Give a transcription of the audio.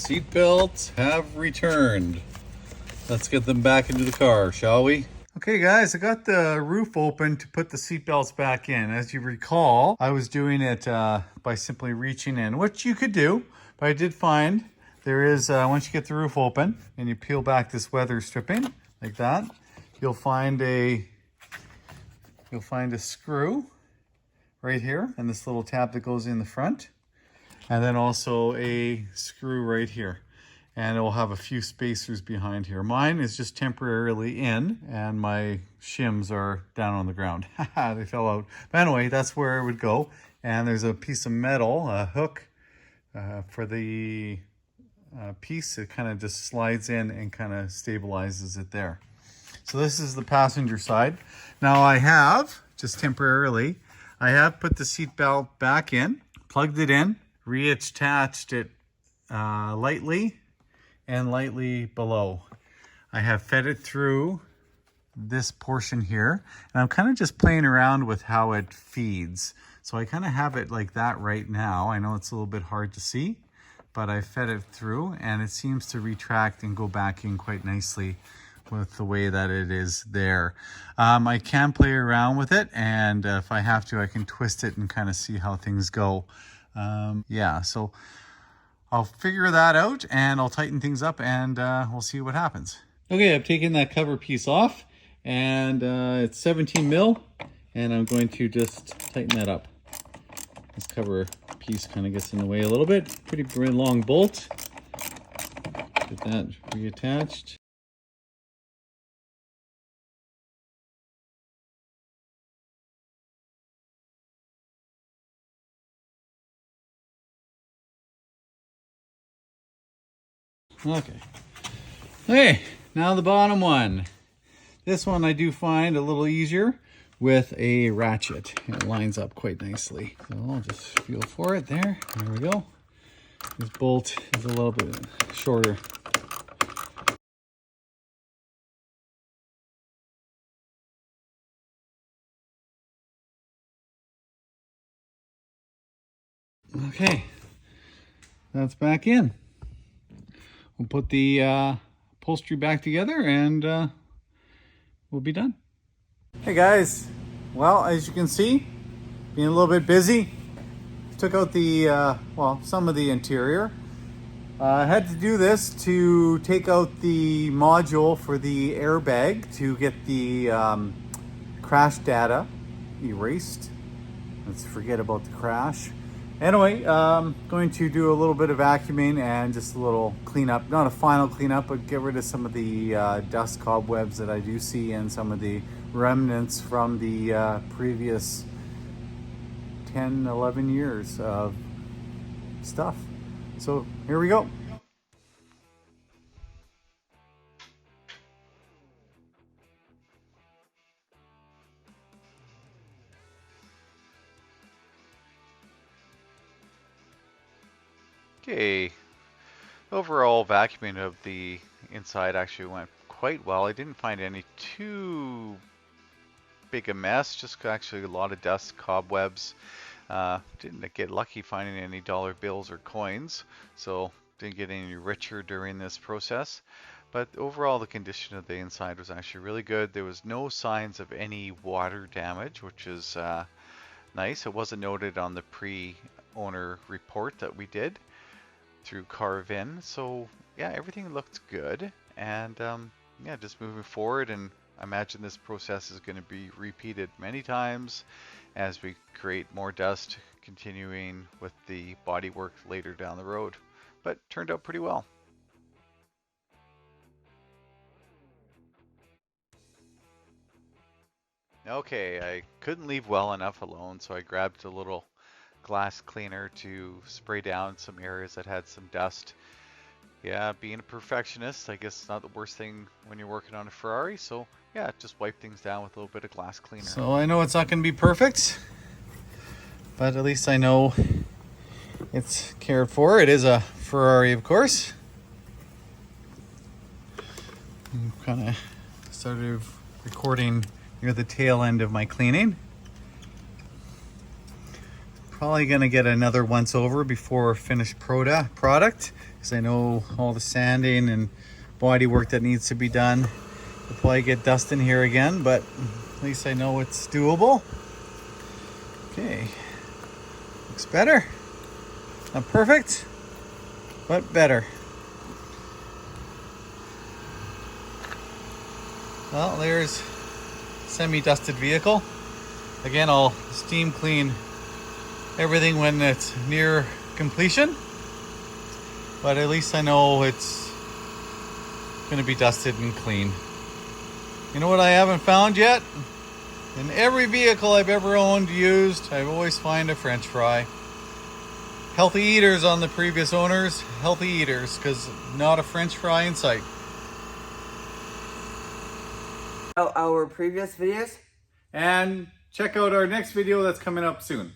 Seatbelts have returned. Let's get them back into the car, shall we? Okay guys, I got the roof open to put the seatbelts back in. As you recall, I was doing it by simply reaching in, which you could do, but I did find there is, once you get the roof open and you peel back this weather stripping like that, you'll find a screw right here and this little tab that goes in the front, and then also a screw right here. And it will have a few spacers behind here. Mine is just temporarily in, and my shims are down on the ground. They fell out. But anyway, that's where it would go. And there's a piece of metal, a hook for the piece. It kind of just slides in and kind of stabilizes it there. So this is the passenger side. Now I have, just temporarily, I have put the seat belt back in, plugged it in, reattached it lightly and lightly below. I have fed it through this portion here, and I'm kind of just playing around with how it feeds. So I kind of have it like that right now. I know it's a little bit hard to see, but I fed it through and it seems to retract and go back in quite nicely with the way that it is there. I can play around with it, and if I have to, I can twist it and kind of see how things go. Yeah, so I'll figure that out and I'll tighten things up, and we'll see what happens. Okay, I've taken that cover piece off, and it's 17 mil, and I'm going to just tighten that up. This cover piece kind of gets in the way a little bit. Pretty long bolt. Get that reattached. Okay, now the bottom one. This one I do find a little easier with a ratchet. It lines up quite nicely. So I'll just feel for it there. There we go. This bolt is a little bit shorter. Okay, that's back in. We'll put the upholstery back together, and we'll be done. Hey guys, well, as you can see, being a little bit busy, took out the, well, some of the interior. I had to do this to take out the module for the airbag to get the crash data erased. Let's forget about the crash. Anyway, going to do a little bit of vacuuming and just a little cleanup. Not a final cleanup, but get rid of some of the dust cobwebs that I do see, and some of the remnants from the previous 10, 11 years of stuff. So here we go. Okay, overall vacuuming of the inside actually went quite well. I didn't find any too big a mess, just actually a lot of dust, cobwebs. Didn't get lucky finding any dollar bills or coins, so didn't get any richer during this process. But overall the condition of the inside was actually really good. There was no signs of any water damage, which is nice. It wasn't noted on the pre-owner report that we did through Carvin. So yeah, everything looked good, and yeah, just moving forward, and I imagine this process is going to be repeated many times as we create more dust, continuing with the bodywork later down the road. But turned out pretty well. Okay, I couldn't leave well enough alone, so I grabbed a little glass cleaner to spray down some areas that had some dust. Yeah, being a perfectionist, I guess not the worst thing when you're working on a Ferrari. So yeah, just wipe things down with a little bit of glass cleaner. So I know it's not going to be perfect, but at least I know it's cared for. It is a Ferrari, of course. Kind of started recording near the tail end of my cleaning. Probably gonna get another once over before finished product, because I know all the sanding and body work that needs to be done. We'll probably get dust in here again, but at least I know it's doable. Okay, looks better. Not perfect, but better. Well, there's semi-dusted vehicle. Again, I'll steam clean everything when it's near completion, but at least I know it's going to be dusted and clean. You know what I haven't found yet? In every vehicle I've ever owned, used, I always find a French fry. Healthy eaters on the previous owners, healthy eaters, because not a French fry in sight. Our previous videos, And check out our next video that's coming up soon.